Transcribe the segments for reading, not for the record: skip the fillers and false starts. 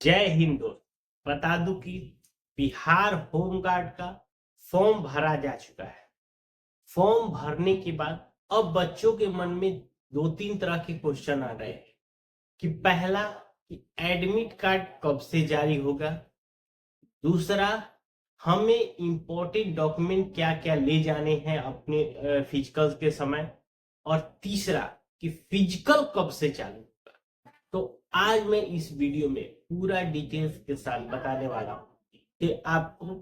जय हिंद दोस्त। बता दूं कि बिहार होम गार्ड का फॉर्म भरा जा चुका है। फॉर्म भरने के बाद अब बच्चों के मन में दो तीन तरह के क्वेश्चन आ रहे हैं कि पहला कि एडमिट कार्ड कब से जारी होगा, दूसरा हमें इंपॉर्टेंट डॉक्यूमेंट क्या क्या ले जाने हैं अपने फिजिकल के समय, और तीसरा कि फिजिकल कब से चालू होगा। तो आज मैं इस वीडियो में पूरा डिटेल्स के साथ बताने वाला हूँ कि आपको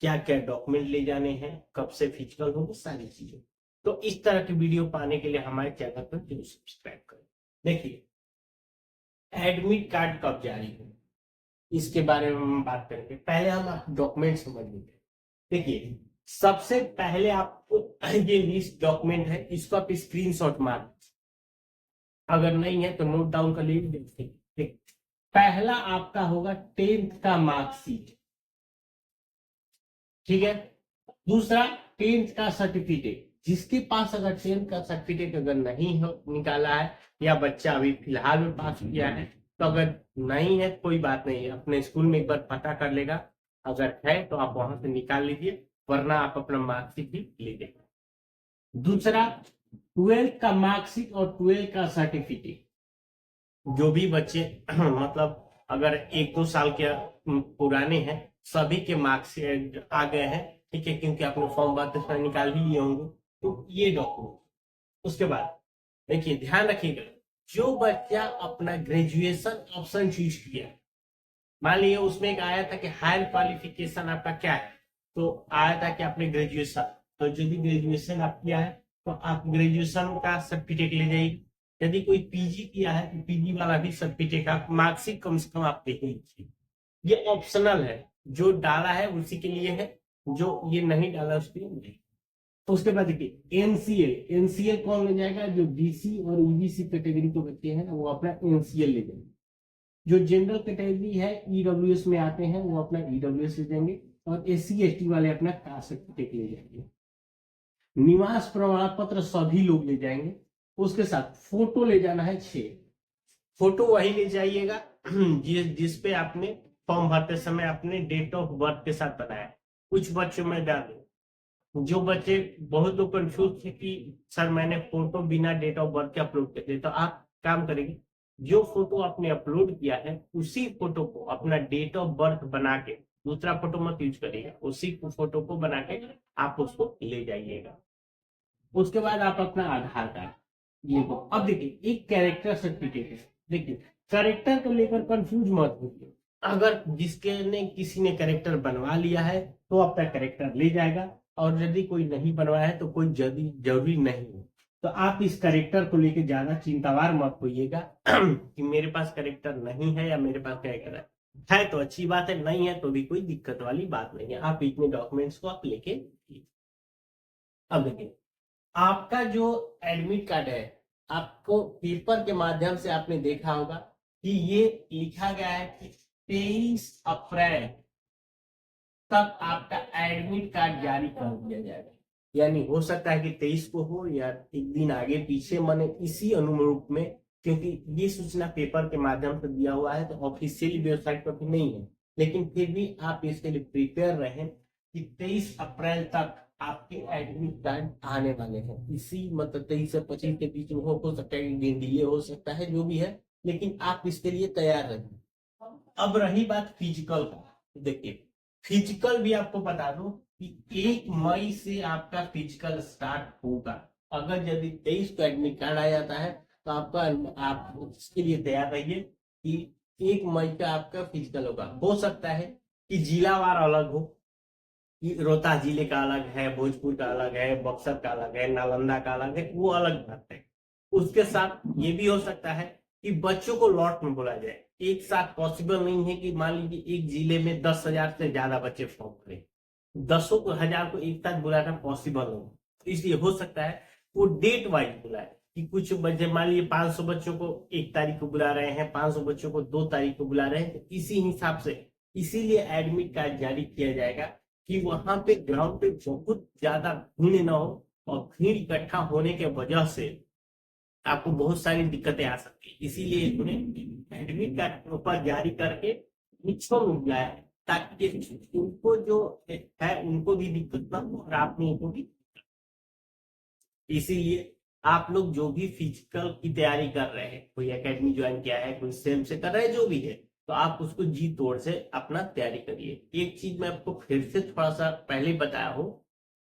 क्या क्या डॉक्यूमेंट ले जाने हैं, कब से फिजिकल होगी, सारी चीजें। तो इस तरह की वीडियो पाने के लिए हमारे चैनल पर जरूर सब्सक्राइब करें। देखिए, एडमिट कार्ड कब जारी होगा इसके बारे में हम बात करेंगे। पहले हम डॉक्यूमेंट समझ लेंगे। देखिए, सबसे पहले आपको ये लिस्ट डॉक्यूमेंट है, इसको आप स्क्रीनशॉट मार, अगर नहीं है तो नोट डाउन कर लीजिए। देखिए, पहला आपका होगा 10th का मार्कशीट, ठीक है। दूसरा 10th का सर्टिफिकेट, जिसके पास अगर 10th का सर्टिफिकेट अगर नहीं हो निकाला है या बच्चा अभी फिलहाल में पास किया है, तो अगर नहीं है कोई बात नहीं है, अपने स्कूल में एक बार पता कर लेगा, अगर है तो आप वहां से निकाल लीजिए, वरना आप अपना मार्कशीट भी ले लेंगे। दूसरा 12th का मार्कशीट और 12th का सर्टिफिकेट, जो भी बच्चे मतलब अगर एक दो साल के पुराने हैं, सभी के मार्क्स आ गए हैं, ठीक है, क्योंकि आपने फॉर्म बात निकाल ही लिए होंगे। तो ये डॉक्यूमेंट। उसके बाद देखिए, ध्यान रखिएगा, जो बच्चा अपना ग्रेजुएशन ऑप्शन चूज किया, मान लीजिए उसमें एक आया था कि हायर क्वालिफिकेशन आपका क्या है, तो आया था कि आपने ग्रेजुएशन, तो यदि ग्रेजुएशन आप किया है तो आप ग्रेजुएशन का सर्टिफिकेट ले जाइए। यदि कोई पीजी किया है तो पीजी वाला भी सर्टिफिकेट का मार्कशीट कम से कम आप देख लीजिए। ये ऑप्शनल है, जो डाला है उसी के लिए है, जो ये नहीं डाला उसके लिए नहीं। तो उसके बाद देखिए एनसीएल, एनसीएल कौन ले जाएगा? जो बीसी और ईबीसी कैटेगरी के बच्चे हैं वो अपना एनसीएल ले जाएंगे। जो जनरल कैटेगरी है ईडब्ल्यूएस में आते हैं वो अपना ईडब्ल्यूएस ले जाएंगे, और एससी एसटी वाले अपना कास्ट सर्टिफिकेट ले जाएंगे। निवास प्रमाण पत्र सभी लोग ले जाएंगे। उसके साथ फोटो ले जाना है 6 फोटो, वही ले जाइएगा जिसपे आपने फॉर्म भरते समय अपने डेट ऑफ बर्थ के साथ बनाया। कुछ बच्चों में डालो, जो बच्चे, बहुत लोग कंफ्यूज थे कि सर मैंने फोटो बिना डेट ऑफ बर्थ के अपलोड कर दिया, तो आप काम करेंगे, जो फोटो आपने अपलोड किया है उसी फोटो को अपना डेट ऑफ बर्थ बना के, दूसरा फोटो मत यूज करिएगा, उसी फोटो को बना के आप उसको ले जाइएगा। उसके बाद आप अपना आधार कार्ड ये दो। अब देखिए, एक कैरेक्टर सर्टिफिकेट है। देखिए, कैरेक्टर को लेकर कंफ्यूज मत होइए। अगर जिसके ने किसी ने कैरेक्टर बनवा लिया है तो अपना कैरेक्टर ले जाएगा, और यदि कोई नहीं बनवाया है तो कोई जरूरी नहीं है। तो आप इस कैरेक्टर को लेकर ज्यादा चिंतावार मत होइएगा कि मेरे पास कैरेक्टर नहीं है या मेरे पास कैरेक्टर है तो अच्छी बात है, नहीं है तो भी कोई दिक्कत वाली बात नहीं है। आप इतने डॉक्यूमेंट्स को आप लेके, अब देखिए, आपका जो एडमिट कार्ड है, आपको पेपर के माध्यम से आपने देखा होगा कि ये लिखा गया है कि 23 अप्रैल तक आपका एडमिट कार्ड जारी कर दिया जाएगा। यानी हो सकता है कि 23 को हो या एक दिन आगे पीछे, माने इसी अनुरूप में, क्योंकि ये सूचना पेपर के माध्यम से दिया हुआ है तो ऑफिशियली वेबसाइट पर भी नहीं है, लेकिन फिर भी आप इसके लिए प्रिपेयर रहें कि 23 अप्रैल तक आपके एडमिट कार्ड आने वाले हैं। इसी मतलब 23 से 25 के बीच में हो सकता है, दिन डिले हो सकता है, जो भी है, लेकिन आप इसके लिए तैयार रहें। अब रही बात फिजिकल का, देखिए फिजिकल भी आपको बता दूं कि 1 मई से आपका फिजिकल स्टार्ट होगा। अगर यदि 23 को एडमिट कार्ड आ जाता है तो आपका, आप इसके लिए तैयार रहिए कि 1 मई का आपका फिजिकल होगा। हो सकता है कि जिलावार अलग हो, कि रोहतास जिले का अलग है, भोजपुर का अलग है, बक्सर का अलग है, नालंदा का अलग है, वो अलग बात है। उसके साथ ये भी हो सकता है कि बच्चों को लॉट में बोला जाए। एक साथ पॉसिबल नहीं है कि मान लीजिए एक जिले में 10,000 से ज्यादा बच्चे फॉर्म करें, 10,000 को एक साथ बुलाना पॉसिबल नहीं, तो इसलिए हो सकता है वो डेट वाइज बुलाए, कि कुछ बच्चे, मान लीजिए 500 बच्चों को 1 तारीख को बुला रहे हैं, 500 बच्चों को 2 तारीख को बुला रहे हैं, तो इसी हिसाब से इसीलिए एडमिट कार्ड जारी किया जाएगा कि वहां पे ग्राउंड पे बहुत ज्यादा भीड़ ना हो, और भीड़ इकट्ठा होने के वजह से आपको बहुत सारी दिक्कतें आ सकती है। इसीलिए इन्होंने एडमिट कार्ड प्रॉपर जारी करके निश्चय मिला है, ताकि उनको जो है उनको भी दिक्कत ना हो और आप लोगों को भी। इसीलिए आप लोग जो भी फिजिकल की तैयारी कर रहे हैं, कोई एकेडमी ज्वाइन किया है, कोई सेल्फ से कर रहा है, जो भी है, तो आप उसको जी तोड़ से अपना तैयारी करिए। एक चीज मैं आपको फिर से थोड़ा सा पहले बताया हूँ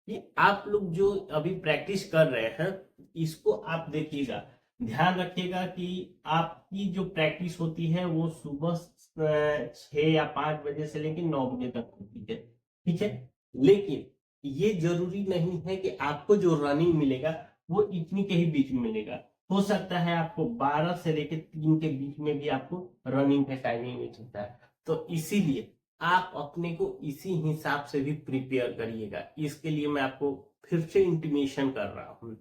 कि आप लोग जो अभी प्रैक्टिस कर रहे हैं, इसको आप देखिएगा, ध्यान रखिएगा कि आपकी जो प्रैक्टिस होती है वो सुबह 6 या 5 बजे से लेकर 9 बजे तक होती है, ठीक है। लेकिन ये जरूरी नहीं है कि आपको जो रनिंग मिलेगा वो इतनी के ही बीच में मिलेगा। हो सकता है आपको 12 से लेकर 3 के बीच में भी आपको रनिंग का टाइमिंग मिल सकता है। तो इसीलिए आप अपने को इसी हिसाब से भी प्रिपेयर करिएगा। इसके लिए मैं आपको फिर से इंटीमेशन कर रहा हूँ।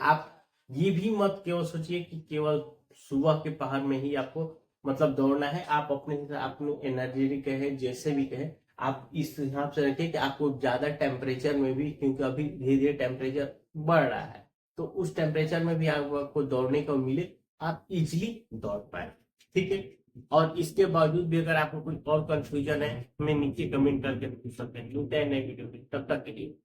आप ये भी मत केवल सोचिए कि केवल सुबह के पहर में ही आपको मतलब दौड़ना है। आप अपने अपने एनर्जी कहे जैसे भी कहे, आप इस हिसाब से रखिए कि आपको ज्यादा टेम्परेचर में भी, क्योंकि अभी धीरे धीरे टेम्परेचर बढ़ रहा है, तो उस टेम्परेचर में भी आपको दौड़ने को मिले, आप इजिली दौड़ पाए, ठीक है। और इसके बावजूद भी अगर आपको कोई और कंफ्यूजन है, हमें नीचे कमेंट करके पूछ सकते हैं। मिलते हैं नए वीडियो में, तब तक के लिए